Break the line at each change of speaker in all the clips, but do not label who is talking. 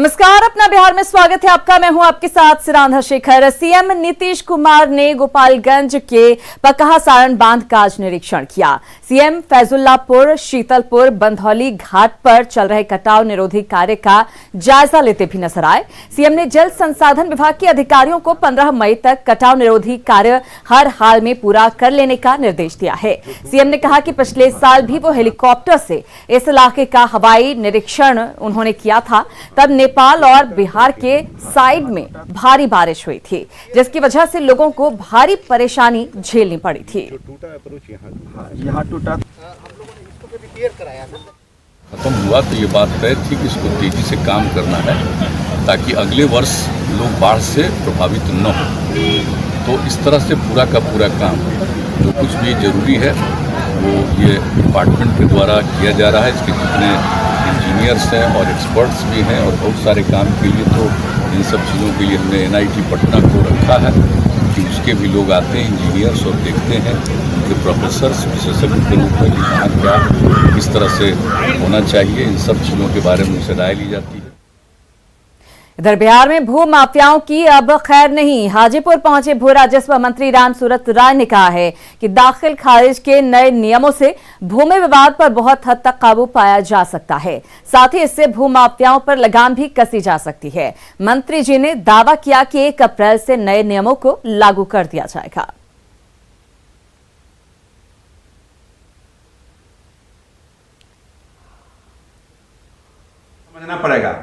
नमस्कार, अपना बिहार में स्वागत है आपका। मैं हूं आपके साथ सिरांधा शेखर। सीएम नीतीश कुमार ने गोपालगंज के पकहा सारण बांध का आज निरीक्षण किया। सीएम फैजुल्लापुर, शीतलपुर, बंधौली घाट पर चल रहे कटाव निरोधी कार्य का जायजा लेते भी नजर आए। सीएम ने जल संसाधन विभाग के अधिकारियों को 15 मई तक कटाव निरोधी कार्य हर हाल में पूरा कर लेने का निर्देश दिया है। सीएम ने कहा कि पिछले साल भी वो हेलीकॉप्टर से इस इलाके का हवाई निरीक्षण उन्होंने किया था, तब नेपाल और बिहार के साइड में भारी बारिश हुई थी, जिसकी वजह से लोगों को भारी परेशानी झेलनी पड़ी थी।
यहाँ टूटा
खत्म हुआ तो ये बात तय थी कि इसको तेजी से काम करना है ताकि अगले वर्ष लोग बाढ़ से प्रभावित न हो। तो इस तरह से पूरा का पूरा काम जो कुछ भी जरूरी है वो ये डिपार्टमेंट के द्वारा किया जा रहा है। इसके जितने इंजीनियर्स हैं और एक्सपर्ट्स भी हैं और बहुत सारे काम के लिए तो इन सब चीज़ों के लिए हमने NIT पटना को रखा है कि उसके भी लोग आते हैं इंजीनियर्स और देखते हैं कि प्रोफेसर्स विशेषज्ञ के रूप में कहाँ क्या किस तरह से होना चाहिए, इन सब चीज़ों के बारे में उनसे राय ली जाती है।
इधर बिहार में भू माफियाओं की अब खैर नहीं। हाजीपुर पहुंचे भू राजस्व मंत्री रामसूरत राय ने कहा है कि दाखिल खारिज के नए नियमों से भूमि विवाद पर बहुत हद तक काबू पाया जा सकता है। साथ ही इससे भू माफियाओं पर लगाम भी कसी जा सकती है। मंत्री जी ने दावा किया कि 1 अप्रैल से नए नियमों को लागू कर दिया जाएगा।
समझना पड़ेगा,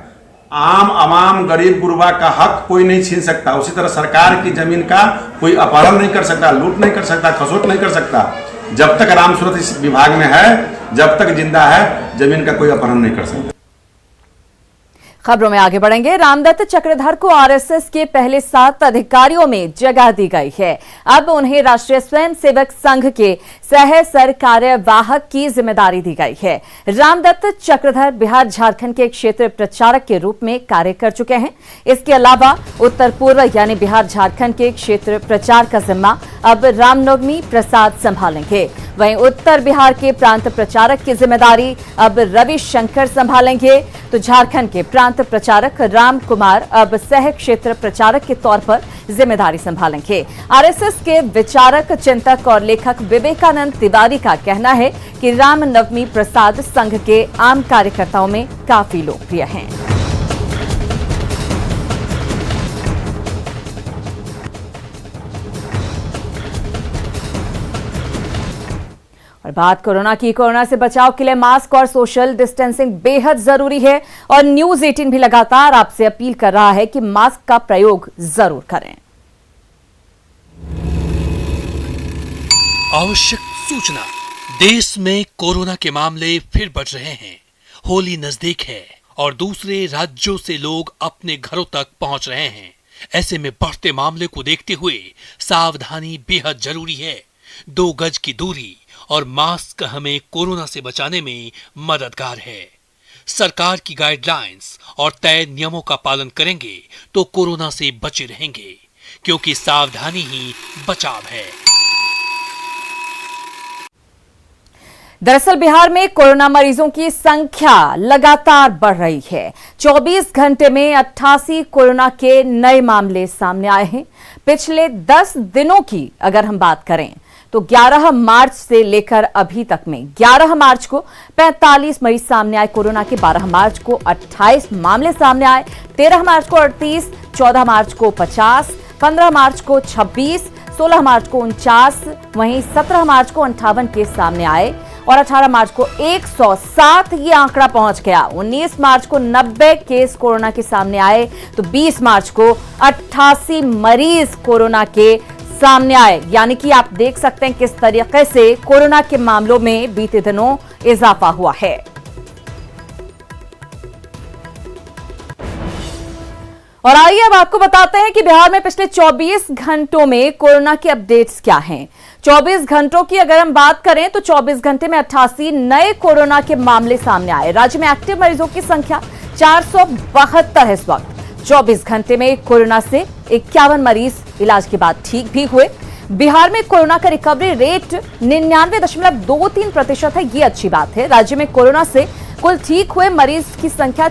आम आवाम गरीब गुरबा का हक कोई नहीं छीन सकता। उसी तरह सरकार की जमीन का कोई अपहरण नहीं कर सकता, लूट नहीं कर सकता, खसोट नहीं कर सकता। जब तक रामसूरत इस विभाग में है, जब तक जिंदा है, जमीन का कोई अपहरण नहीं कर सकता।
खबरों में आगे बढ़ेंगे। रामदत्त चक्रधर को आरएसएस के पहले 7 अधिकारियों में जगह दी गई है। अब उन्हें राष्ट्रीय स्वयंसेवक संघ के सह सरकार्यवाहक की जिम्मेदारी दी गई है। रामदत्त चक्रधर बिहार झारखंड के क्षेत्र प्रचारक के रूप में कार्य कर चुके हैं। इसके अलावा उत्तर पूर्व यानी बिहार झारखंड के क्षेत्र प्रचार का जिम्मा अब रामनवमी प्रसाद संभालेंगे। वहीं उत्तर बिहार के प्रांत प्रचारक की जिम्मेदारी अब रविशंकर संभालेंगे। तो झारखंड के प्रांत प्रचारक राम कुमार अब सह क्षेत्र प्रचारक के तौर पर जिम्मेदारी संभालेंगे। आरएसएस के विचारक, चिंतक और लेखक विवेकानंद तिवारी का कहना है कि रामनवमी प्रसाद संघ के आम कार्यकर्ताओं में काफी लोकप्रिय हैं। और बात कोरोना की। कोरोना से बचाव के लिए मास्क और सोशल डिस्टेंसिंग बेहद जरूरी है और न्यूज 18 भी लगातार आपसे अपील कर रहा है कि मास्क का प्रयोग जरूर करें।
आवश्यक सूचना, देश में कोरोना के मामले फिर बढ़ रहे हैं। होली नजदीक है और दूसरे राज्यों से लोग अपने घरों तक पहुंच रहे हैं। ऐसे में बढ़ते मामले को देखते हुए सावधानी बेहद जरूरी है। 2 गज की दूरी और मास्क हमें कोरोना से बचाने में मददगार है। सरकार की गाइडलाइंस और तय नियमों का पालन करेंगे तो कोरोना से बचे रहेंगे, क्योंकि सावधानी ही बचाव है।
दरअसल बिहार में कोरोना मरीजों की संख्या लगातार बढ़ रही है। 24 घंटे में 88 कोरोना के नए मामले सामने आए हैं। पिछले 10 दिनों की अगर हम बात करें तो 11 मार्च से लेकर अभी तक में 11 मार्च को 45 मरीज सामने आए कोरोना के, 12 मार्च को 28 मामले सामने आए, 13 मार्च को 38, 14 मार्च को 50, 15 मार्च को 26, 16 मार्च को 49, वहीं 17 मार्च को 58 केस सामने आए और 18 मार्च को 107 ये आंकड़ा पहुंच गया। 19 मार्च को 90 केस कोरोना के सामने आए तो 20 मार्च को 88 मरीज कोरोना के सामने आए। यानी कि आप देख सकते हैं किस तरीके से कोरोना के मामलों में बीते दिनों इजाफा हुआ है। और आइए अब आपको बताते हैं कि बिहार में पिछले 24 घंटों में कोरोना के अपडेट्स क्या हैं। 24 घंटों की अगर हम बात करें तो 24 घंटे में 88 नए कोरोना के मामले सामने आए। राज्य में एक्टिव मरीजों की संख्या 472 है इस वक्त। 24 घंटे में कोरोना से 51 मरीज इलाज के बाद ठीक भी हुए। बिहार में कोरोना का रिकवरी रेट 99.23% है। ये अच्छी बात है। राज्य में कोरोना से कुल ठीक हुए मरीज की संख्या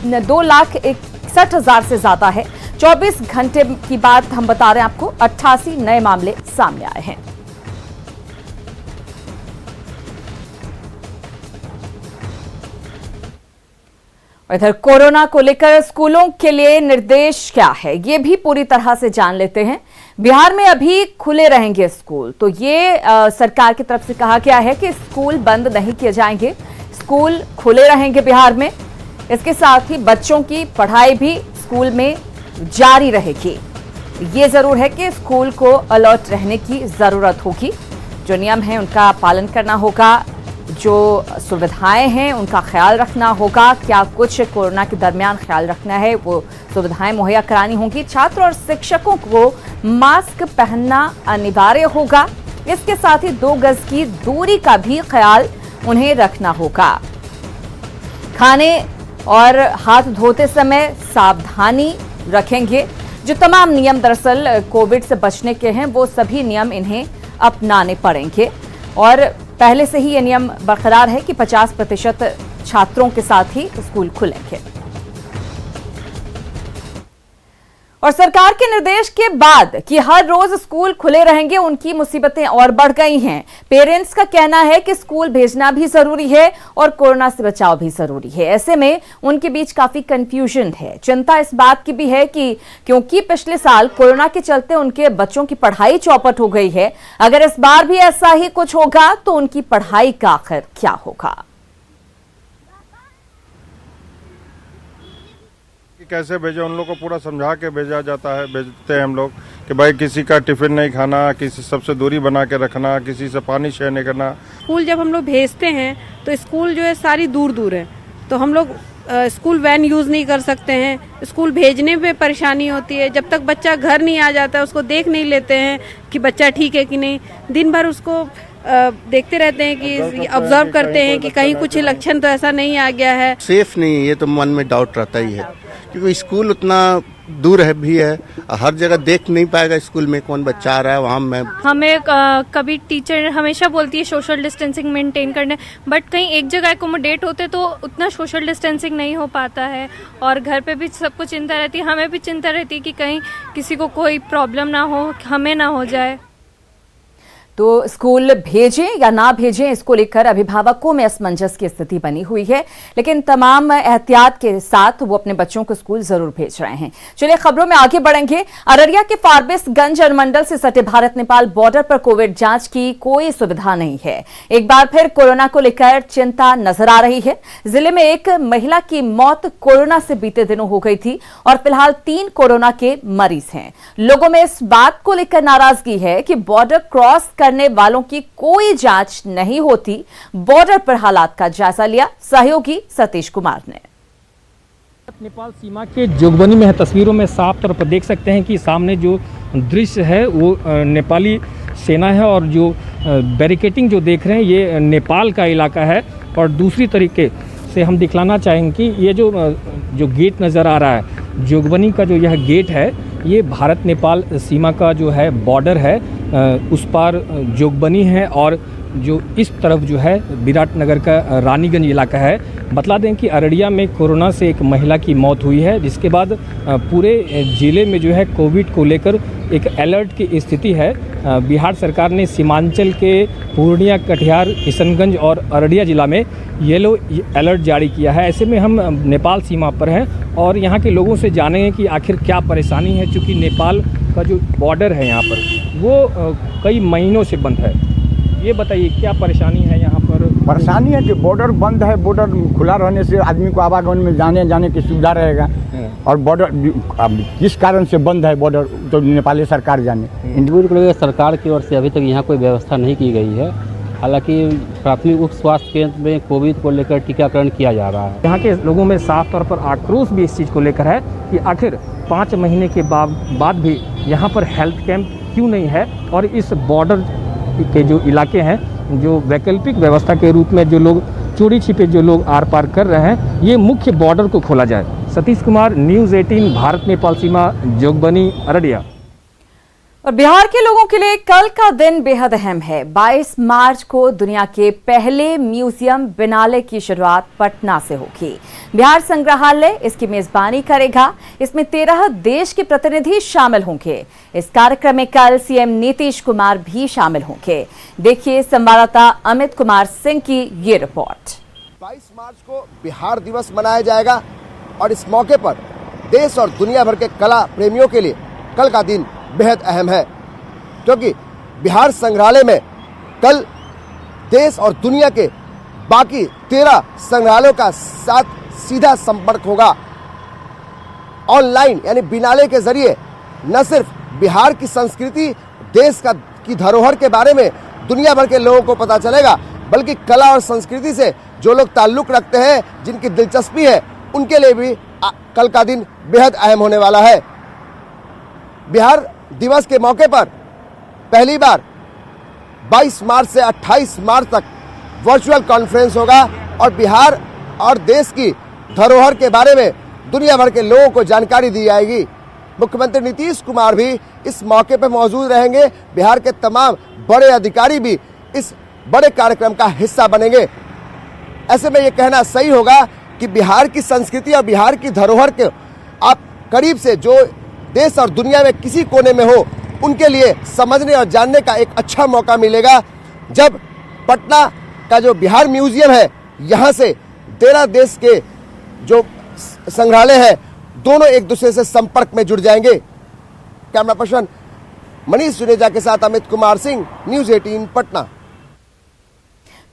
2,61,000 से ज्यादा है। 24 घंटे की बात हम बता रहे हैं आपको, 88 नए मामले सामने आए हैं। इधर कोरोना को लेकर स्कूलों के लिए निर्देश क्या है, ये भी पूरी तरह से जान लेते हैं। बिहार में अभी खुले रहेंगे स्कूल, तो ये सरकार की तरफ से कहा गया है कि स्कूल बंद नहीं किए जाएंगे, स्कूल खुले रहेंगे बिहार में। इसके साथ ही बच्चों की पढ़ाई भी स्कूल में जारी रहेगी। ये जरूर है कि स्कूल को अलर्ट रहने की जरूरत होगी, जो नियम है उनका पालन करना होगा, जो सुविधाएं हैं उनका ख्याल रखना होगा। क्या कुछ कोरोना के दरमियान ख्याल रखना है, वो सुविधाएं मुहैया करानी होंगी। छात्र और शिक्षकों को मास्क पहनना अनिवार्य होगा। इसके साथ ही 2 गज की दूरी का भी ख्याल उन्हें रखना होगा। खाने और हाथ धोते समय सावधानी रखेंगे। जो तमाम नियम दरअसल कोविड से बचने के हैं, वो सभी नियम इन्हें अपनाने पड़ेंगे। और पहले से ही ये नियम बरकरार है कि 50% छात्रों के साथ ही स्कूल खुलेंगे। और सरकार के निर्देश के बाद कि हर रोज स्कूल खुले रहेंगे, उनकी मुसीबतें और बढ़ गई हैं। पेरेंट्स का कहना है कि स्कूल भेजना भी जरूरी है और कोरोना से बचाव भी जरूरी है। ऐसे में उनके बीच काफी कंफ्यूजन है। चिंता इस बात की भी है कि क्योंकि पिछले साल कोरोना के चलते उनके बच्चों की पढ़ाई चौपट हो गई है, अगर इस बार भी ऐसा ही कुछ होगा तो उनकी पढ़ाई का आखिर क्या होगा।
कैसे भेजे, उन लोग को पूरा समझा के भेजा जाता है, भेजते हैं हम लोग कि भाई किसी का टिफिन नहीं खाना, किसी सबसे दूरी बना के रखना, किसी से पानी शेयर नहीं करना।
स्कूल जब हम लोग भेजते हैं तो स्कूल जो है सारी दूर दूर है, तो हम लोग स्कूल वैन यूज़ नहीं कर सकते हैं। स्कूल भेजने में परेशानी होती है, जब तक बच्चा घर नहीं आ जाता उसको देख नहीं लेते हैं कि बच्चा ठीक है कि नहीं। दिन भर उसको देखते रहते हैं कि ऑब्जर्व करते हैं कि कहीं कुछ लक्षण तो ऐसा नहीं आ गया है।
सेफ नहीं है, ये तो मन में डाउट रहता ही है, क्योंकि स्कूल उतना दूर है भी है, हर जगह देख नहीं पाएगा स्कूल में कौन बच्चा आ रहा है। वहाँ मैं
हमें कभी टीचर हमेशा बोलती है सोशल डिस्टेंसिंग मेंटेन करने, बट कहीं एक जगह एकोमोडेट होते तो उतना सोशल डिस्टेंसिंग नहीं हो पाता है। और घर पे भी सबको चिंता रहती है, हमें भी चिंता रहती है कि कहीं किसी को कोई प्रॉब्लम ना हो, हमें ना हो जाए।
तो स्कूल भेजें या ना भेजें, इसको लेकर अभिभावकों में असमंजस की स्थिति बनी हुई है, लेकिन तमाम एहतियात के साथ वो अपने बच्चों को स्कूल जरूर भेज रहे हैं। चलिए खबरों में आगे बढ़ेंगे। अररिया के फारबिसगंज अनुमंडल से सटे भारत नेपाल बॉर्डर पर कोविड जांच की कोई सुविधा नहीं है। एक बार फिर कोरोना को लेकर चिंता नजर आ रही है। जिले में एक महिला की मौत कोरोना से बीते दिनों हो गई थी और फिलहाल 3 कोरोना के मरीज हैं। लोगों में इस बात को लेकर नाराजगी है कि बॉर्डर क्रॉस करने वालों की कोई जांच नहीं होती। बॉर्डर पर हालात का जायजा लिया सहयोगी सतीश कुमार ने।
नेपाल सीमा के जोगबनी में है। तस्वीरों में साफ तौर पर देख सकते हैं कि सामने जो दृश्य है वो नेपाली सेना है और जो बैरिकेटिंग जो देख रहे हैं ये नेपाल का इलाका है। और दूसरी तरीके से हम दिखलाना चाहेंगे कि ये जो गेट नज़र आ रहा है, जोगबनी का जो यह गेट है, ये भारत नेपाल सीमा का जो है बॉर्डर है। उस पार जोगबनी है और जो इस तरफ जो है विराटनगर का रानीगंज इलाका है। बतला दें कि अररिया में कोरोना से एक महिला की मौत हुई है, जिसके बाद पूरे ज़िले में जो है कोविड को लेकर एक अलर्ट की स्थिति है। बिहार सरकार ने सीमांचल के पूर्णिया, कटिहार, किशनगंज और अररिया जिला में येलो अलर्ट जारी किया है। ऐसे में हम नेपाल सीमा पर हैं और यहाँ के लोगों से जानेंगे कि आखिर क्या परेशानी है, चूँकि नेपाल का जो बॉर्डर है यहाँ पर वो कई महीनों से बंद है। ये बताइए क्या परेशानी है यहाँ पर?
परेशानी है कि बॉर्डर बंद है। बॉर्डर खुला रहने से आदमी को आवागमन में जाने की सुविधा रहेगा, और बॉर्डर अब किस कारण से बंद है बॉर्डर तो नेपाली सरकार जाने।
सरकार की ओर से अभी तक यहाँ कोई व्यवस्था नहीं की गई है। हालांकि प्राथमिक उप स्वास्थ्य केंद्र में कोविड को लेकर टीकाकरण किया जा रहा है।
यहाँ के लोगों में साफ तौर पर आक्रोश भी इस चीज़ को लेकर है कि आखिर 5 महीने के बाद भी यहाँ पर हेल्थ कैंप क्यों नहीं है, और इस बॉर्डर के जो इलाके हैं, जो वैकल्पिक व्यवस्था के रूप में जो लोग चोरी छिपे जो लोग आर पार कर रहे हैं, ये मुख्य बॉर्डर को खोला जाए। सतीश कुमार, न्यूज़ 18, भारत नेपाल सीमा, जोगबनी, अररिया।
और बिहार के लोगों के लिए कल का दिन बेहद अहम है। 22 मार्च को दुनिया के पहले म्यूजियम बिनाले की शुरुआत पटना से होगी। बिहार संग्रहालय इसकी मेजबानी करेगा। इसमें 13 देश के प्रतिनिधि शामिल होंगे। इस कार्यक्रम में कल सीएम नीतीश कुमार भी शामिल होंगे। देखिए संवाददाता अमित कुमार सिंह की ये रिपोर्ट।
22 मार्च को बिहार दिवस मनाया जाएगा और इस मौके पर देश और दुनिया भर के कला प्रेमियों के लिए कल का दिन बेहद अहम है, क्योंकि बिहार संग्रहालय में कल देश और दुनिया के बाकी 13 संग्रहालयों का साथ सीधा संपर्क होगा। ऑनलाइन यानी बिनाले के जरिए न सिर्फ बिहार की संस्कृति, देश की धरोहर के बारे में दुनिया भर के लोगों को पता चलेगा, बल्कि कला और संस्कृति से जो लोग ताल्लुक रखते हैं, जिनकी दिलचस्पी है, उनके लिए भी कल का दिन बेहद अहम होने वाला है। बिहार दिवस के मौके पर पहली बार 22 मार्च से 28 मार्च तक वर्चुअल कॉन्फ्रेंस होगा और बिहार और देश की धरोहर के बारे में दुनिया भर के लोगों को जानकारी दी जाएगी। मुख्यमंत्री नीतीश कुमार भी इस मौके पर मौजूद रहेंगे। बिहार के तमाम बड़े अधिकारी भी इस बड़े कार्यक्रम का हिस्सा बनेंगे। ऐसे में ये कहना सही होगा कि बिहार की संस्कृति और बिहार की धरोहर के आप करीब से जो देश और दुनिया में किसी कोने में हो, उनके लिए समझने और जानने का एक अच्छा मौका मिलेगा, जब पटना का जो बिहार म्यूजियम है, यहाँ से 13 देश के जो संग्रहालय है, दोनों एक दूसरे से संपर्क में जुड़ जाएंगे। कैमरा पर्सन मनीष जुनेजा के साथ अमित कुमार सिंह, न्यूज़ 18 पटना।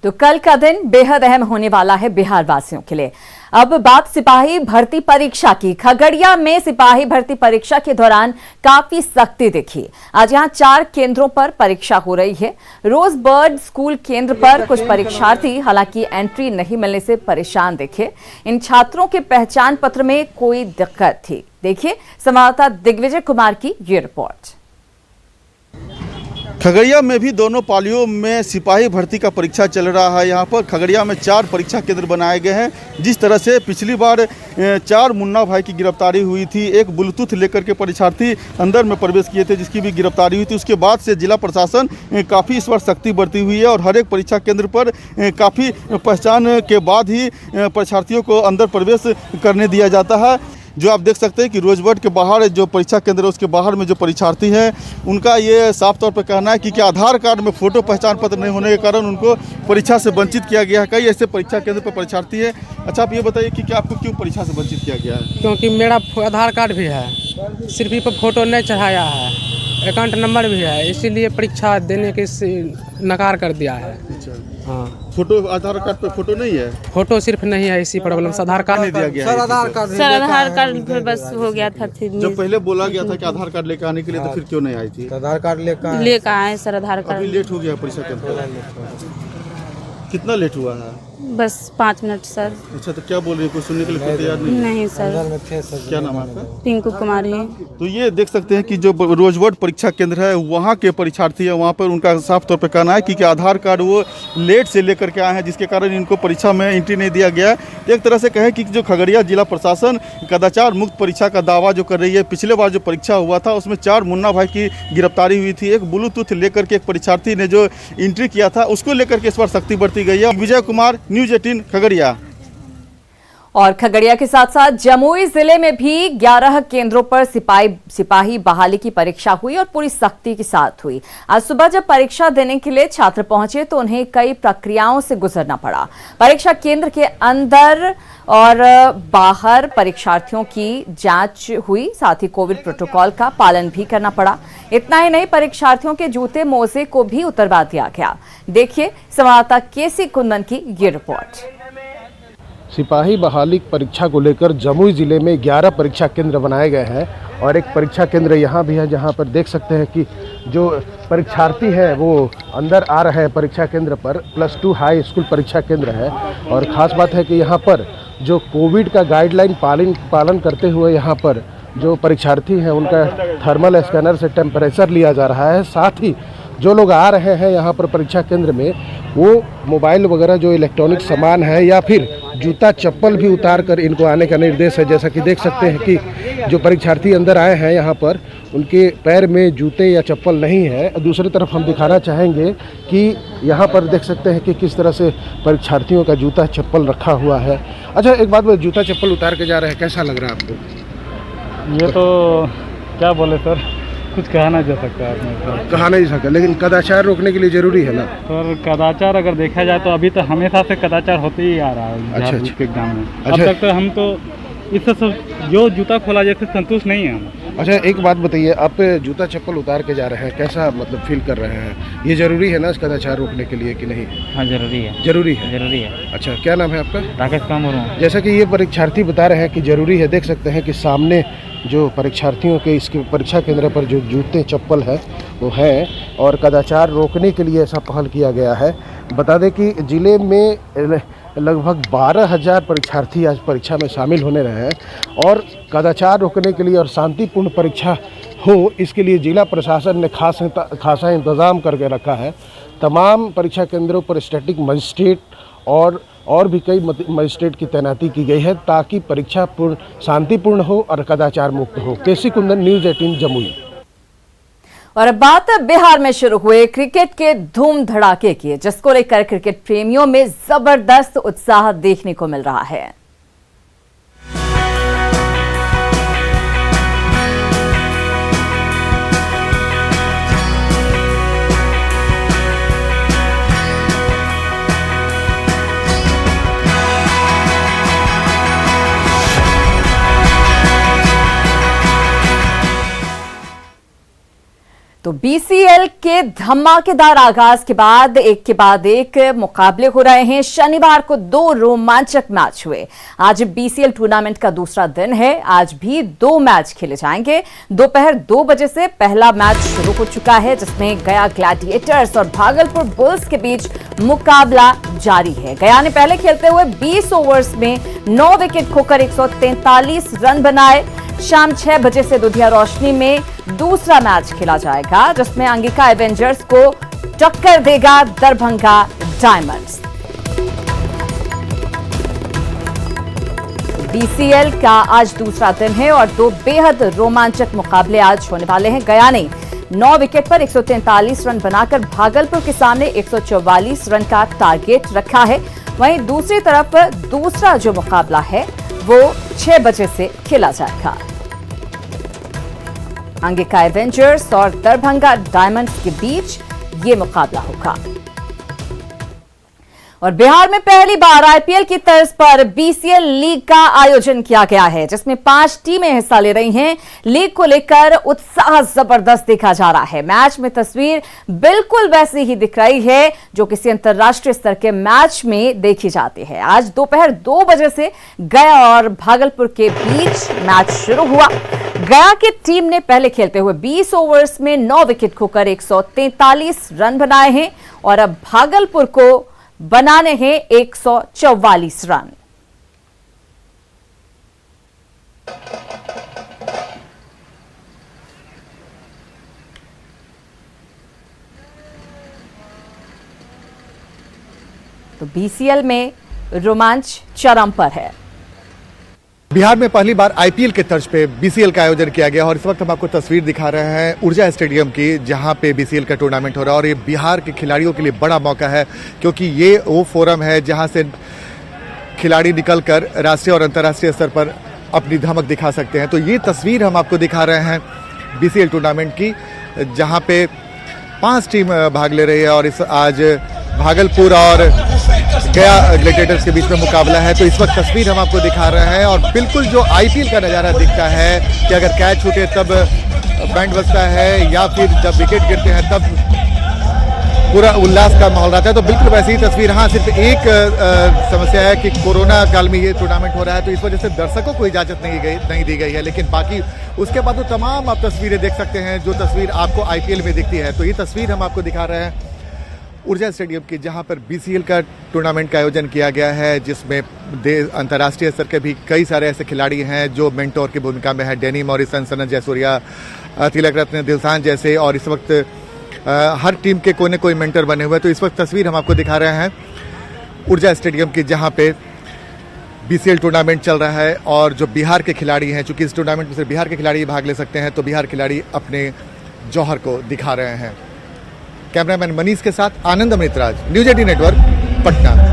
तो कल का दिन बेहद अहम होने वाला है बिहार वासियों के लिए। अब बात सिपाही भर्ती परीक्षा की। खगड़िया में सिपाही भर्ती परीक्षा के दौरान काफी सख्ती दिखी। आज यहां 4 केंद्रों पर परीक्षा हो रही है। रोज बर्ड स्कूल केंद्र पर कुछ परीक्षार्थी हालांकि एंट्री नहीं मिलने से परेशान दिखे। इन छात्रों के पहचान पत्र में कोई दिक्कत थी। देखिए संवाददाता दिग्विजय कुमार की ये रिपोर्ट।
खगड़िया में भी दोनों पालियों में सिपाही भर्ती का परीक्षा चल रहा है। यहाँ पर खगड़िया में 4 परीक्षा केंद्र बनाए गए हैं। जिस तरह से पिछली बार 4 मुन्ना भाई की गिरफ्तारी हुई थी, एक ब्लूटूथ लेकर के परीक्षार्थी अंदर में प्रवेश किए थे, जिसकी भी गिरफ्तारी हुई थी, उसके बाद से जिला प्रशासन काफ़ी इस बार सख्ती बरती हुई है और हर एक परीक्षा केंद्र पर काफ़ी पहचान के बाद ही परीक्षार्थियों को अंदर प्रवेश करने दिया जाता है। जो आप देख सकते हैं कि रोजबर्ड के बाहर जो परीक्षा केंद्र है, उसके बाहर में जो परीक्षार्थी हैं, उनका ये साफ तौर पर कहना है कि क्या आधार कार्ड में फोटो पहचान पत्र नहीं होने के कारण उनको परीक्षा से वंचित किया गया है। कई ऐसे परीक्षा केंद्र पर परीक्षार्थी है। अच्छा, आप ये बताइए कि क्या आपको क्यों परीक्षा से वंचित किया गया है?
क्योंकि मेरा आधार कार्ड भी है, सिर्फ ही पर फोटो नहीं चढ़ाया है, अकाउंट नंबर भी है, इसीलिए परीक्षा देने के नकार कर दिया है। हाँ,
फोटो आधार कार्ड पे फोटो नहीं है,
फोटो सिर्फ नहीं है, इसी प्रॉब्लम से आधार कार्ड
नहीं दिया गया।
सर आधार कार्ड
बस हो गया था।
जब पहले बोला गया था कि आधार कार्ड लेकर आने के लिए, तो फिर क्यों नहीं आई थी?
आधार कार्ड लेकर
आए सर, आधार कार्ड।
अभी लेट हो गया परीक्षा केंद्र। कितना लेट हुआ है?
बस 5 मिनट सर।
अच्छा, तो क्या बोल रही है? कुछ सुनने के लिए तैयार नहीं?
नहीं सर।
क्या नाम है आपका?
पिंकू कुमारी।
तो ये देख सकते हैं कि जो रोजबर्ड परीक्षा केंद्र है, वहाँ के परीक्षार्थी है, वहाँ पर उनका साफ तौर पर कहना है कि आधार कार्ड वो लेट से लेकर के आए हैं, जिसके कारण इनको परीक्षा में एंट्री नहीं दिया गया। एक तरह से कहें कि जो खगड़िया जिला प्रशासन कदाचार मुक्त परीक्षा का दावा जो कर रही है, पिछले बार जो परीक्षा हुआ था उसमें 4 मुन्ना भाई की गिरफ्तारी हुई थी। एक ब्लूटूथ लेकर के एक परीक्षार्थी ने जो एंट्री किया था, उसको लेकर के इस बार सख्ती बरती गई है। विजय कुमार, न्यूज़ 18 खगड़िया।
और खगड़िया के साथ साथ जमुई जिले में भी 11 केंद्रों पर सिपाही बहाली की परीक्षा हुई और पूरी सख्ती के साथ हुई। आज सुबह जब परीक्षा देने के लिए छात्र पहुंचे तो उन्हें कई प्रक्रियाओं से गुजरना पड़ा। परीक्षा केंद्र के अंदर और बाहर परीक्षार्थियों की जांच हुई, साथ ही कोविड प्रोटोकॉल का पालन भी करना पड़ा। इतना ही नहीं, परीक्षार्थियों के जूते मोजे को भी उतरवा दिया गया। देखिए संवाददाता केसी कुंदन की ये रिपोर्ट।
सिपाही बहाली परीक्षा को लेकर जमुई जिले में 11 परीक्षा केंद्र बनाए गए हैं और एक परीक्षा केंद्र यहाँ भी है, जहाँ पर देख सकते हैं कि जो परीक्षार्थी हैं वो अंदर आ रहे हैं परीक्षा केंद्र पर। +2 हाई स्कूल परीक्षा केंद्र है और ख़ास बात है कि यहाँ पर जो कोविड का गाइडलाइन पालन करते हुए यहाँ पर जो परीक्षार्थी हैं उनका थर्मल स्कैनर से टेम्परेचर लिया जा रहा है। साथ ही जो लोग आ रहे हैं यहाँ पर परीक्षा केंद्र में, वो मोबाइल वगैरह जो इलेक्ट्रॉनिक सामान है या फिर जूता चप्पल भी उतार कर इनको आने का निर्देश है। जैसा कि देख सकते हैं कि जो परीक्षार्थी अंदर आए हैं यहाँ पर, उनके पैर में जूते या चप्पल नहीं है। दूसरी तरफ हम दिखाना चाहेंगे कि यहाँ पर देख सकते हैं कि किस तरह से परीक्षार्थियों का जूता चप्पल रखा हुआ है। अच्छा, एक बात, जूता चप्पल उतार के जा रहे हैं, कैसा लग रहा है आपको?
ये तो क्या बोले सर, कुछ कहा नहीं जा सकता है।
कहा नहीं सकता, लेकिन कदाचार रोकने के लिए जरूरी है ना
सर। कदाचार अगर देखा जाए तो अभी तो हमेशा से कदाचार होते ही आ रहा है।
अच्छा,
के एग्जाम में
अच्छा।
अब तक तो हम तो इससे सब जो जूता खोला जैसे संतुष्ट नहीं है हम।
अच्छा, एक बात बताइए, आप जूता चप्पल उतार के जा रहे हैं, कैसा मतलब फील कर रहे हैं? ये जरूरी है ना इस कदाचार रोकने के लिए कि नहीं?
हाँ, जरूरी है।
जरूरी है,
जरूरी है।
अच्छा, क्या नाम है आपका?
राकेश कामरू।
जैसा कि ये परीक्षार्थी बता रहे हैं कि जरूरी है, देख सकते हैं कि सामने जो परीक्षार्थियों के इसके परीक्षा केंद्र पर जो जूते चप्पल है वो है, और कदाचार रोकने के लिए ऐसा पहल किया गया है। बता दें कि ज़िले में लगभग 12,000 परीक्षार्थी आज परीक्षा में शामिल होने रहे हैं, और कदाचार रोकने के लिए और शांतिपूर्ण परीक्षा हो, इसके लिए जिला प्रशासन ने खासा इंतज़ाम करके रखा है। तमाम परीक्षा केंद्रों पर स्टैटिक मजिस्ट्रेट और भी कई मजिस्ट्रेट की तैनाती की गई है, ताकि परीक्षा शांतिपूर्ण हो और कदाचार मुक्त हो। केसी कुंदन, न्यूज़ 18 जमुई।
और अब बात बिहार में शुरू हुए क्रिकेट के धूम धड़ाके की, जिसको लेकर क्रिकेट प्रेमियों में जबरदस्त उत्साह देखने को मिल रहा है। तो बीसीएल के धमाकेदार आगाज के बाद एक मुकाबले हो रहे हैं। शनिवार को 2 रोमांचक मैच हुए। आज बीसीएल टूर्नामेंट का दूसरा दिन है। आज भी 2 मैच खेले जाएंगे। दोपहर 2 बजे से पहला मैच शुरू हो चुका है, जिसमें गया ग्लैडिएटर्स और भागलपुर बुल्स के बीच मुकाबला जारी है। गया ने पहले खेलते हुए 20 ओवर्स में 9 विकेट खोकर 143 रन बनाए। शाम 6 बजे से दुधिया रोशनी में दूसरा मैच खेला जाएगा, जिसमें अंगिका एवेंजर्स को टक्कर देगा दरभंगा डायमंड्स। बीसीएल का आज दूसरा दिन है और 2 बेहद रोमांचक मुकाबले आज होने वाले हैं। गया ने 9 विकेट पर 143 रन बनाकर भागलपुर के सामने 144 रन का टारगेट रखा है। वहीं दूसरी तरफ दूसरा जो मुकाबला है वो 6 बजे से खेला जाएगा। अंगिका एवेंजर्स और दरभंगा डायमंड्स के बीच ये मुकाबला होगा। और बिहार में पहली बार आईपीएल की तर्ज पर बीसीएल लीग का आयोजन किया गया है, जिसमें 5 टीमें हिस्सा ले रही हैं। लीग को लेकर उत्साह जबरदस्त देखा जा रहा है। मैच में तस्वीर बिल्कुल वैसी ही दिख रही है जो किसी अंतर्राष्ट्रीय स्तर के मैच में देखी जाती है। आज दोपहर 2 बजे से गया और भागलपुर के बीच मैच शुरू हुआ। गया की टीम ने पहले खेलते हुए 20 ओवर्स में 9 विकेट खोकर 143 रन बनाए हैं और अब भागलपुर को बनाने हैं 144 रन। तो बीसीएल में रोमांच चरम पर है।
बिहार में पहली बार आईपीएल के तर्ज पे बीसीएल का आयोजन किया गया और इस वक्त हम आपको तस्वीर दिखा रहे हैं ऊर्जा स्टेडियम की, जहां पे बीसीएल का टूर्नामेंट हो रहा है। और ये बिहार के खिलाड़ियों के लिए बड़ा मौका है, क्योंकि ये वो फोरम है जहां से खिलाड़ी निकलकर राष्ट्रीय और अंतर्राष्ट्रीय स्तर पर अपनी धमक दिखा सकते हैं। तो ये तस्वीर हम आपको दिखा रहे हैं बीसीएल टूर्नामेंट की, जहाँ पे 5 टीम भाग ले रही है और आज भागलपुर और गया ग्लैडिएटर्स के बीच में मुकाबला है। तो इस वक्त तस्वीर हम आपको दिखा रहे हैं और बिल्कुल जो आईपीएल का नज़ारा दिखता है कि अगर कैच छूटे तब बैंड बजता है या फिर जब विकेट गिरते हैं तब पूरा उल्लास का माहौल रहता है, तो बिल्कुल वैसी ही तस्वीर। हाँ, सिर्फ एक समस्या है कि कोरोना काल में ये टूर्नामेंट हो रहा है, तो इस वजह से दर्शकों को इजाज़त नहीं दी गई है। लेकिन बाकी उसके बाद तो तमाम आप तस्वीरें देख सकते हैं जो तस्वीर आपको आईपीएल में दिखती है। तो ये तस्वीर हम आपको दिखा रहे हैं ऊर्जा स्टेडियम की, जहां पर बीसीएल का टूर्नामेंट का आयोजन किया गया है, जिसमें अंतर्राष्ट्रीय स्तर के भी कई सारे ऐसे खिलाड़ी हैं जो मेंटोर की भूमिका में है। डेनी मॉरिसन, सनत जयसूर्या, तिलक रत्न, दिलशान जैसे, और इस वक्त हर टीम के कोई न कोई मेंटर बने हुए। तो इस वक्त तस्वीर हम आपको दिखा रहे हैं ऊर्जा स्टेडियम की, जहां पे बीसीएल टूर्नामेंट चल रहा है और जो बिहार के खिलाड़ी हैं, चूंकि इस टूर्नामेंट में सिर्फ बिहार के खिलाड़ी भाग ले सकते हैं, तो बिहार खिलाड़ी अपने जौहर को दिखा रहे हैं। कैमरामैन मनीष के साथ आनंद अमृतराज, न्यूज 18 नेटवर्क, पटना।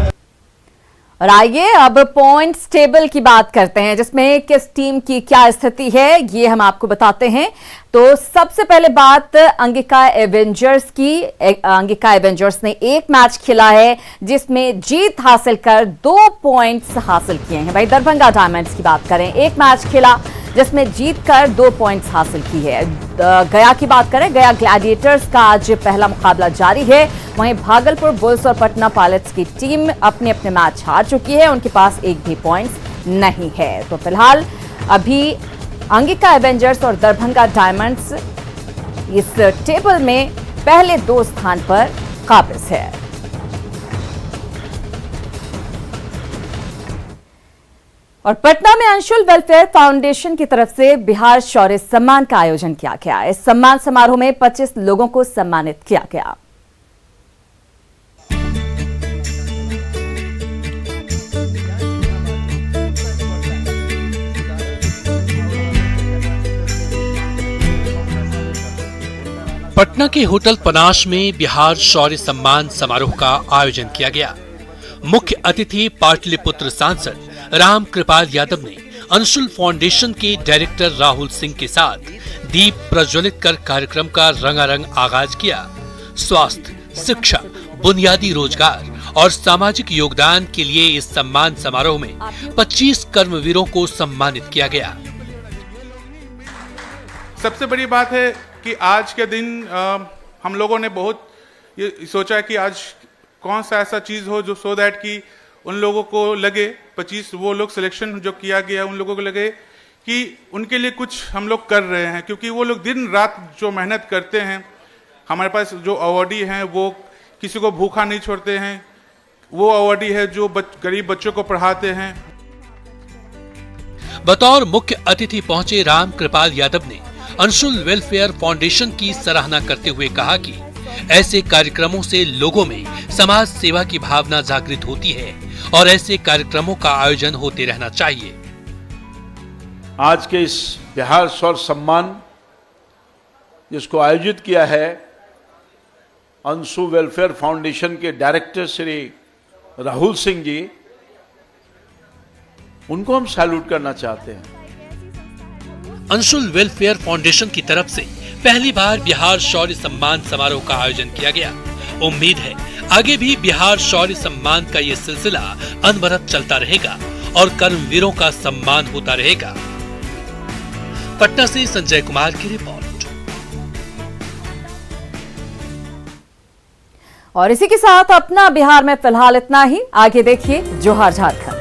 और आइए अब पॉइंट्स टेबल की बात करते हैं, जिसमें किस टीम की क्या स्थिति है ये हम आपको बताते हैं। तो सबसे पहले बात अंगिका एवेंजर्स की। अंगिका एवेंजर्स ने एक मैच खेला है जिसमें जीत हासिल कर 2 पॉइंट्स हासिल किए हैं। भाई दरभंगा डायमंड्स की बात करें, एक मैच खेला जिसमें जीत कर 2 पॉइंट्स हासिल की है। गया की बात करें, गया ग्लैडिएटर्स का आज पहला मुकाबला जारी है। वहीं भागलपुर बुल्स और पटना पायलट्स की टीम अपने अपने मैच हार चुकी है, उनके पास एक भी पॉइंट्स नहीं है। तो फिलहाल अभी अंगिका एवेंजर्स और दरभंगा डायमंड्स इस टेबल में पहले 2 स्थान पर काबिज है। और पटना में अंशुल वेलफेयर फाउंडेशन की तरफ से बिहार शौर्य सम्मान का आयोजन किया गया। इस सम्मान समारोह में 25 लोगों को सम्मानित किया गया।
पटना के होटल पनाश में बिहार शौर्य सम्मान समारोह का आयोजन किया गया। मुख्य अतिथि पाटलिपुत्र सांसद राम कृपाल यादव ने अंशुल फाउंडेशन के डायरेक्टर राहुल सिंह के साथ दीप प्रज्वलित कर कार्यक्रम का रंगारंग आगाज किया। स्वास्थ्य, शिक्षा, बुनियादी रोजगार और सामाजिक योगदान के लिए इस सम्मान समारोह में 25 कर्मवीरों को सम्मानित किया गया।
सबसे बड़ी बात है कि आज के दिन हम लोगों ने बहुत ये सोचा कि आज कौन सा ऐसा चीज़ हो जो सो दैट कि उन लोगों को लगे, 25 वो लोग सिलेक्शन जो किया गया उन लोगों को लगे कि उनके लिए कुछ हम लोग कर रहे हैं, क्योंकि वो लोग दिन रात जो मेहनत करते हैं। हमारे पास जो अवार्डी हैं वो किसी को भूखा नहीं छोड़ते हैं, वो अवार्डी है जो गरीब बच्चों को पढ़ाते हैं।
बतौर मुख्य अतिथि पहुंचे राम कृपाल यादव ने अंशुल वेलफेयर फाउंडेशन की सराहना करते हुए कहा कि ऐसे कार्यक्रमों से लोगों में समाज सेवा की भावना जागृत होती है और ऐसे कार्यक्रमों का आयोजन होते रहना चाहिए।
आज के इस बिहार शौर्य सम्मान जिसको आयोजित किया है अंशु वेलफेयर फाउंडेशन के डायरेक्टर श्री राहुल सिंह जी, उनको हम सैल्यूट करना चाहते हैं।
अंशुल वेलफेयर फाउंडेशन की तरफ से पहली बार बिहार शौर्य सम्मान समारोह का आयोजन किया गया। उम्मीद है आगे भी बिहार शौर्य सम्मान का ये सिलसिला अनवरत चलता रहेगा और कर्मवीरों का सम्मान होता रहेगा। पटना से संजय कुमार की रिपोर्ट।
और इसी के साथ अपना बिहार में फिलहाल इतना ही। आगे देखिए जोहार झारखंड।